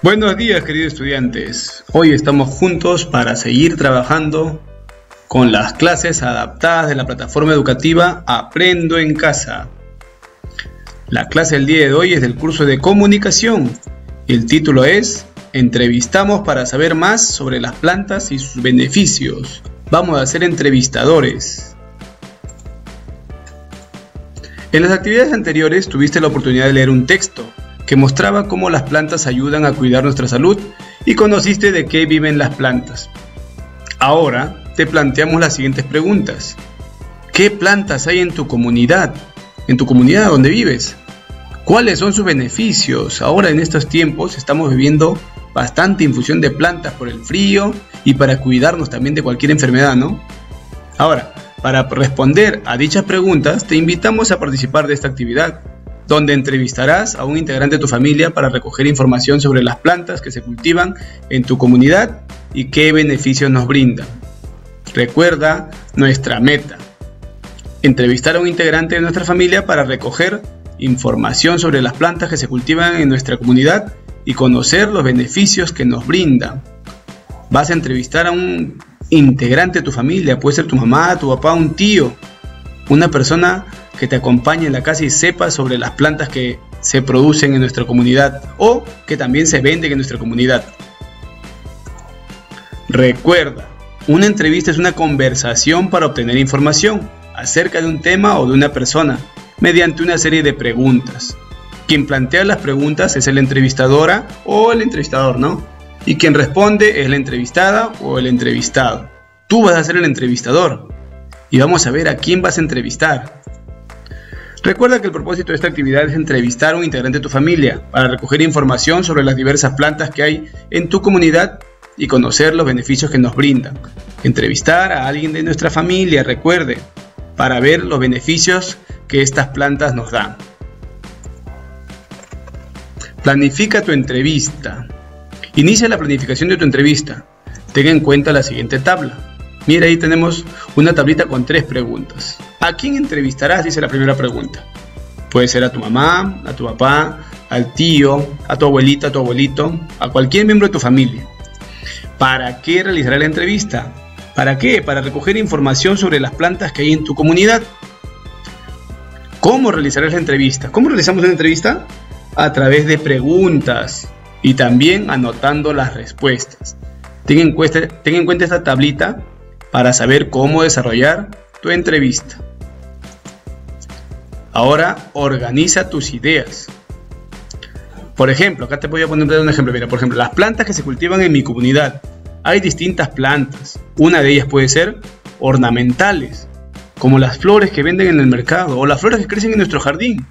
Buenos días, queridos estudiantes. Hoy estamos juntos para seguir trabajando con las clases adaptadas de la plataforma educativa Aprendo en Casa. La clase del día de hoy es del curso de comunicación. El título es Entrevistamos para saber más sobre las plantas y sus beneficios. Vamos a ser entrevistadores. En las actividades anteriores tuviste la oportunidad de leer un texto que mostraba cómo las plantas ayudan a cuidar nuestra salud y conociste de qué viven las plantas. Ahora te planteamos las siguientes preguntas. ¿Qué plantas hay en tu comunidad? ¿En tu comunidad donde vives? ¿Cuáles son sus beneficios? Ahora en estos tiempos estamos viviendo bastante infusión de plantas por el frío y para cuidarnos también de cualquier enfermedad, ¿no? Ahora, para responder a dichas preguntas, te invitamos a participar de esta actividad, donde entrevistarás a un integrante de tu familia para recoger información sobre las plantas que se cultivan en tu comunidad y qué beneficios nos brindan. Recuerda nuestra meta: entrevistar a un integrante de nuestra familia para recoger información sobre las plantas que se cultivan en nuestra comunidad y conocer los beneficios que nos brindan. Vas a entrevistar a un integrante de tu familia, puede ser tu mamá, tu papá, un tío, una persona que te acompañe en la casa y sepa sobre las plantas que se producen en nuestra comunidad o que también se venden en nuestra comunidad. Recuerda, una entrevista es una conversación para obtener información acerca de un tema o de una persona mediante una serie de preguntas. Quien plantea las preguntas es la entrevistadora o el entrevistador, ¿no? Y quien responde es la entrevistada o el entrevistado. Tú vas a ser el entrevistador y vamos a ver a quién vas a entrevistar. Recuerda que el propósito de esta actividad es entrevistar a un integrante de tu familia para recoger información sobre las diversas plantas que hay en tu comunidad y conocer los beneficios que nos brindan. Entrevistar a alguien de nuestra familia, recuerde, para ver los beneficios que estas plantas nos dan. Planifica tu entrevista. Inicia la planificación de tu entrevista. Ten en cuenta la siguiente tabla. Mira, ahí tenemos una tablita con 3 preguntas. ¿A quién entrevistarás? Dice la primera pregunta. Puede ser a tu mamá, a tu papá, al tío, a tu abuelita, a tu abuelito, a cualquier miembro de tu familia. ¿Para qué realizarás la entrevista? ¿Para qué? Para recoger información sobre las plantas que hay en tu comunidad. ¿Cómo realizarás la entrevista? ¿Cómo realizamos una entrevista? A través de preguntas y también anotando las respuestas. Ten en cuenta esta tablita para saber cómo desarrollar tu entrevista. Ahora organiza tus ideas. Por ejemplo, acá te voy a poner un ejemplo. Mira, por ejemplo, las plantas que se cultivan en mi comunidad. Hay distintas plantas. Una de ellas puede ser ornamentales, como las flores que venden en el mercado o las flores que crecen en nuestro jardín.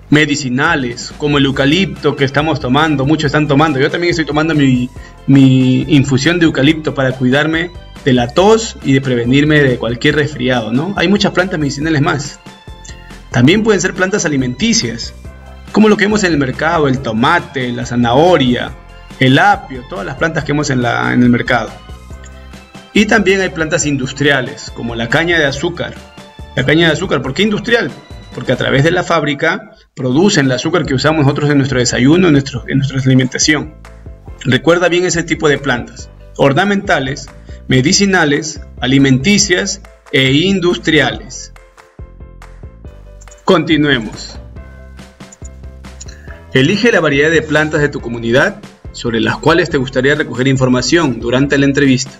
Medicinales, como el eucalipto que estamos tomando, muchos están tomando. Yo también estoy tomando mi infusión de eucalipto para cuidarme de la tos y de prevenirme de cualquier resfriado, ¿no? Hay muchas plantas medicinales más. También pueden ser plantas alimenticias, como lo que vemos en el mercado, el tomate, la zanahoria, el apio, todas las plantas que vemos en el mercado. Y también hay plantas industriales, como la caña de azúcar. La caña de azúcar, ¿por qué industrial? Porque a través de la fábrica producen el azúcar que usamos nosotros en nuestro desayuno, en nuestra alimentación. Recuerda bien ese tipo de plantas: ornamentales, medicinales, alimenticias e industriales. Continuemos. Elige la variedad de plantas de tu comunidad sobre las cuales te gustaría recoger información durante la entrevista.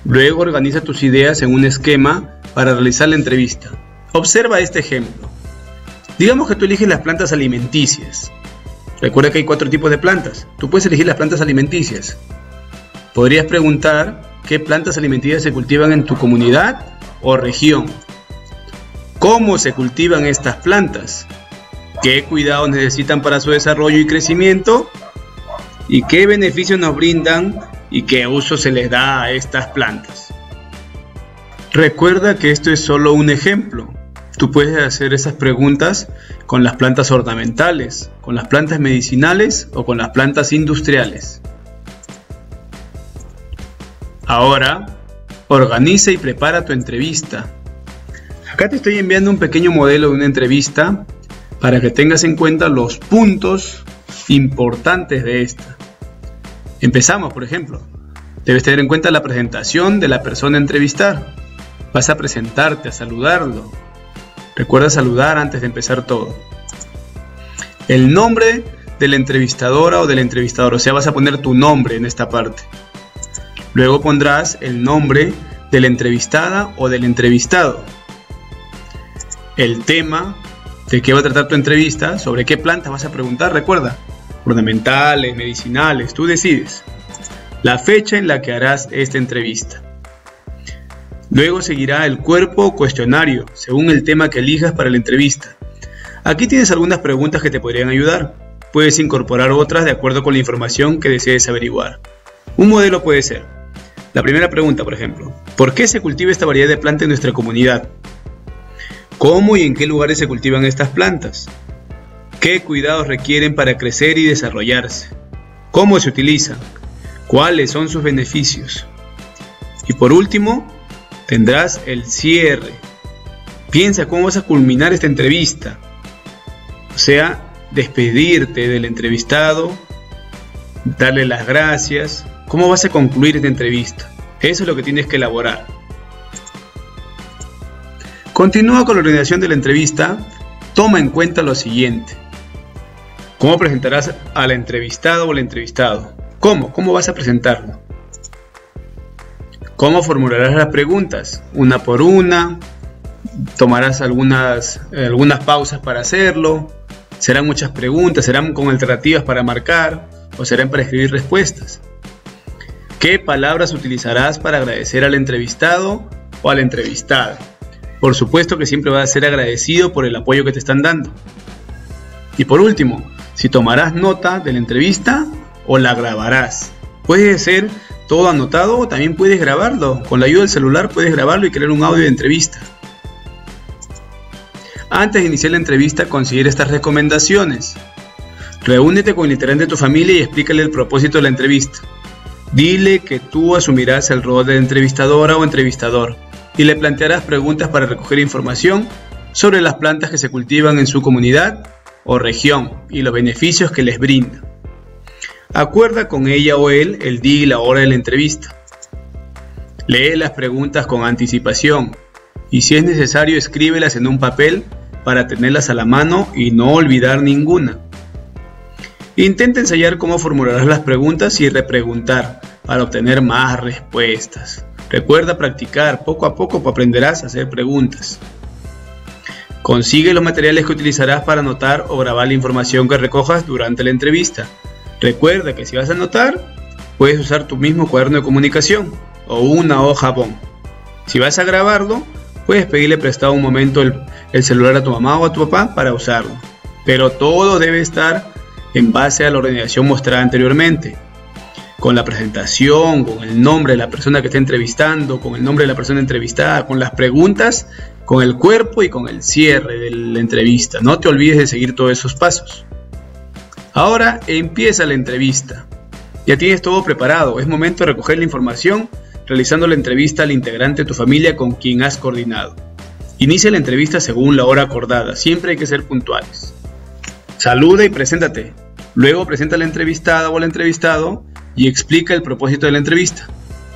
Luego organiza tus ideas en un esquema para realizar la entrevista. Observa este ejemplo. Digamos que tú eliges las plantas alimenticias. Recuerda que hay 4 tipos de plantas. Tú puedes elegir las plantas alimenticias. Podrías preguntar qué plantas alimenticias se cultivan en tu comunidad o región. ¿Cómo se cultivan estas plantas? ¿Qué cuidados necesitan para su desarrollo y crecimiento? ¿Y qué beneficios nos brindan y qué uso se les da a estas plantas? Recuerda que esto es solo un ejemplo. Tú puedes hacer esas preguntas con las plantas ornamentales, con las plantas medicinales o con las plantas industriales. Ahora, organiza y prepara tu entrevista. Acá te estoy enviando un pequeño modelo de una entrevista para que tengas en cuenta los puntos importantes de esta. Empezamos, por ejemplo. Debes tener en cuenta la presentación de la persona a entrevistar. Vas a presentarte, a saludarlo. Recuerda saludar antes de empezar todo. El nombre de la entrevistadora o del entrevistador, o sea, vas a poner tu nombre en esta parte. Luego pondrás el nombre de la entrevistada o del entrevistado. El tema de qué va a tratar tu entrevista, sobre qué plantas vas a preguntar, recuerda. Ornamentales, medicinales, tú decides. La fecha en la que harás esta entrevista. Luego seguirá el cuerpo o cuestionario, según el tema que elijas para la entrevista. Aquí tienes algunas preguntas que te podrían ayudar. Puedes incorporar otras de acuerdo con la información que desees averiguar. Un modelo puede ser: la primera pregunta, por ejemplo, ¿por qué se cultiva esta variedad de planta en nuestra comunidad? ¿Cómo y en qué lugares se cultivan estas plantas? ¿Qué cuidados requieren para crecer y desarrollarse? ¿Cómo se utilizan? ¿Cuáles son sus beneficios? Y por último, tendrás el cierre. Piensa cómo vas a culminar esta entrevista. O sea, despedirte del entrevistado, darle las gracias. ¿Cómo vas a concluir esta entrevista? Eso es lo que tienes que elaborar. Continúa con la organización de la entrevista. Toma en cuenta lo siguiente. ¿Cómo presentarás al entrevistado o al entrevistado? ¿Cómo vas a presentarlo? ¿Cómo formularás las preguntas? Una por una. Tomarás algunas pausas para hacerlo. ¿Serán muchas preguntas? ¿Serán con alternativas para marcar? ¿O serán para escribir respuestas? ¿Qué palabras utilizarás para agradecer al entrevistado o a la entrevistada? Por supuesto que siempre vas a ser agradecido por el apoyo que te están dando. Y por último, si tomarás nota de la entrevista o la grabarás. Puede ser todo anotado o también puedes grabarlo. Con la ayuda del celular puedes grabarlo y crear un audio de entrevista. Antes de iniciar la entrevista, considera estas recomendaciones. Reúnete con el integrante de tu familia y explícale el propósito de la entrevista. Dile que tú asumirás el rol de entrevistadora o entrevistador y le plantearás preguntas para recoger información sobre las plantas que se cultivan en su comunidad o región y los beneficios que les brinda. Acuerda con ella o él el día y la hora de la entrevista. Lee las preguntas con anticipación y si es necesario escríbelas en un papel para tenerlas a la mano y no olvidar ninguna. Intenta ensayar cómo formularás las preguntas y repreguntar para obtener más respuestas. Recuerda practicar, poco a poco aprenderás a hacer preguntas. Consigue los materiales que utilizarás para anotar o grabar la información que recojas durante la entrevista. Recuerda que si vas a anotar, puedes usar tu mismo cuaderno de comunicación o una hoja bond. Si vas a grabarlo, puedes pedirle prestado un momento el celular a tu mamá o a tu papá para usarlo. Pero todo debe estar en base a la organización mostrada anteriormente. Con la presentación, con el nombre de la persona que está entrevistando, con el nombre de la persona entrevistada, con las preguntas, con el cuerpo y con el cierre de la entrevista. No te olvides de seguir todos esos pasos. Ahora empieza la entrevista. Ya tienes todo preparado. Es momento de recoger la información realizando la entrevista al integrante de tu familia con quien has coordinado. Inicia la entrevista según la hora acordada. Siempre hay que ser puntuales. Saluda y preséntate. Luego presenta a la entrevistada o al entrevistado y explica el propósito de la entrevista.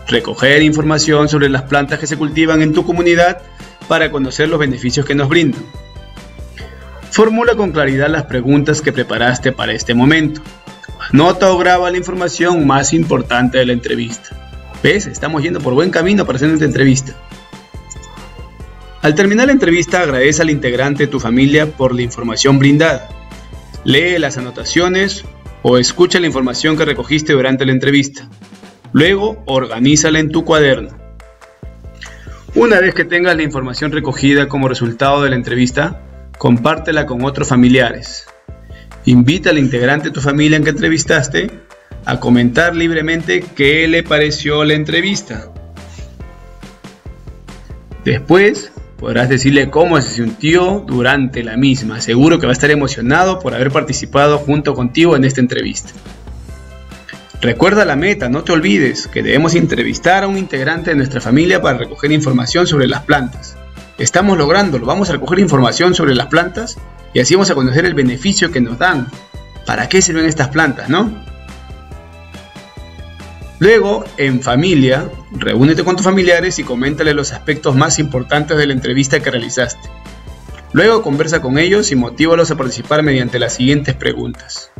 Recoger información sobre las plantas que se cultivan en tu comunidad para conocer los beneficios que nos brindan. Formula con claridad las preguntas que preparaste para este momento. Anota o graba la información más importante de la entrevista. ¿Ves? Estamos yendo por buen camino para hacer esta entrevista. Al terminar la entrevista, agradece al integrante de tu familia por la información brindada. Lee las anotaciones o escucha la información que recogiste durante la entrevista. Luego, organízala en tu cuaderno. Una vez que tengas la información recogida como resultado de la entrevista, compártela con otros familiares. Invita al integrante de tu familia en que entrevistaste a comentar libremente qué le pareció la entrevista. Después, podrás decirle cómo se sintió durante la misma. Seguro que va a estar emocionado por haber participado junto contigo en esta entrevista. Recuerda la meta, no te olvides que debemos entrevistar a un integrante de nuestra familia para recoger información sobre las plantas. Estamos lográndolo, vamos a recoger información sobre las plantas y así vamos a conocer el beneficio que nos dan. ¿para qué sirven estas plantas, no? Luego, en familia, reúnete con tus familiares y coméntales los aspectos más importantes de la entrevista que realizaste. Luego conversa con ellos y motívalos a participar mediante las siguientes preguntas.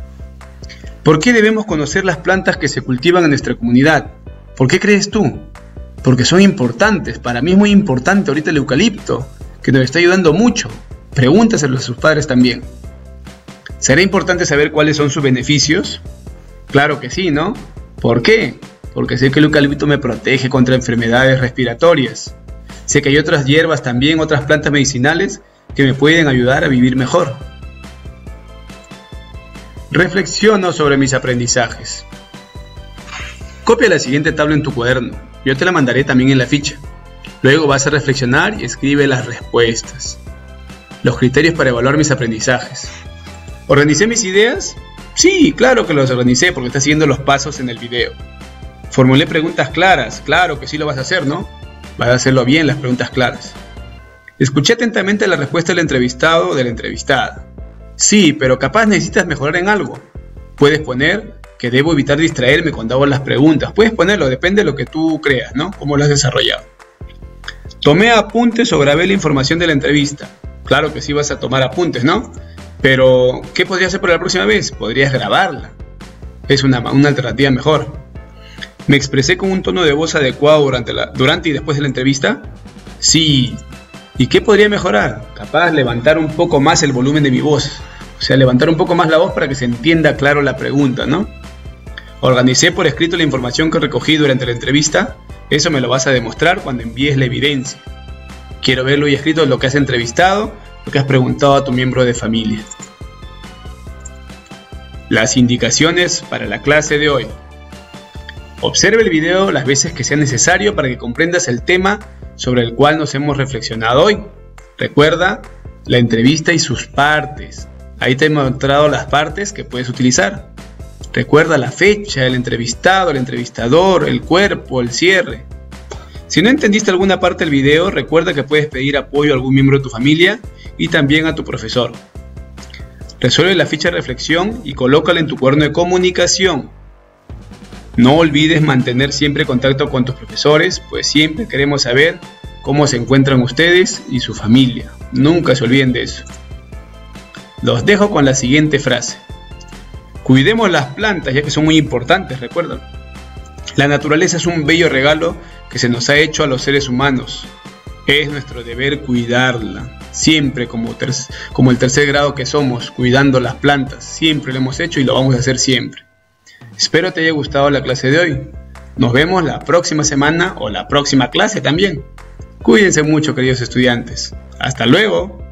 ¿Por qué debemos conocer las plantas que se cultivan en nuestra comunidad? ¿Por qué crees tú? Porque son importantes. Para mí es muy importante ahorita el eucalipto, que nos está ayudando mucho. Pregúntaselo a sus padres también. ¿Será importante saber cuáles son sus beneficios? Claro que sí, ¿no? ¿Por qué? Porque sé que el eucalipto me protege contra enfermedades respiratorias. Sé que hay otras hierbas también, otras plantas medicinales que me pueden ayudar a vivir mejor. Reflexiono sobre mis aprendizajes. Copia la siguiente tabla en tu cuaderno. Yo te la mandaré también en la ficha. Luego vas a reflexionar y escribe las respuestas. Los criterios para evaluar mis aprendizajes. ¿Organicé mis ideas? Sí, claro que los organicé porque estás siguiendo los pasos en el video. Formulé preguntas claras. Claro que sí lo vas a hacer, ¿no? Vas a hacerlo bien, las preguntas claras. Escuché atentamente la respuesta del entrevistado o de la entrevistada. Sí, pero capaz necesitas mejorar en algo. Puedes poner que debo evitar distraerme cuando hago las preguntas. Puedes ponerlo, depende de lo que tú creas, ¿no? Cómo lo has desarrollado. Tomé apuntes o grabé la información de la entrevista. Claro que sí vas a tomar apuntes, ¿no? Pero, ¿qué podrías hacer para la próxima vez? Podrías grabarla. Es una alternativa mejor. ¿Me expresé con un tono de voz adecuado durante y después de la entrevista? Sí. ¿Y qué podría mejorar? Capaz levantar un poco más el volumen de mi voz. O sea, levantar un poco más la voz para que se entienda claro la pregunta, ¿no? Organicé por escrito la información que recogí durante la entrevista. Eso me lo vas a demostrar cuando envíes la evidencia. Quiero verlo y escrito lo que has entrevistado, lo que has preguntado a tu miembro de familia. Las indicaciones para la clase de hoy. Observe el video las veces que sea necesario para que comprendas el tema sobre el cual nos hemos reflexionado hoy. Recuerda la entrevista y sus partes. Ahí te he mostrado las partes que puedes utilizar. Recuerda la fecha, el entrevistado, el entrevistador, el cuerpo, el cierre. Si no entendiste alguna parte del video, recuerda que puedes pedir apoyo a algún miembro de tu familia y también a tu profesor. Resuelve la ficha de reflexión y colócala en tu cuaderno de comunicación. No olvides mantener siempre contacto con tus profesores, pues siempre queremos saber cómo se encuentran ustedes y su familia. Nunca se olviden de eso. Los dejo con la siguiente frase. Cuidemos las plantas ya que son muy importantes, recuerden. La naturaleza es un bello regalo que se nos ha hecho a los seres humanos. Es nuestro deber cuidarla, siempre como el tercer grado que somos, cuidando las plantas. Siempre lo hemos hecho y lo vamos a hacer siempre. Espero te haya gustado la clase de hoy. Nos vemos la próxima semana o la próxima clase también. Cuídense mucho, queridos estudiantes. ¡Hasta luego!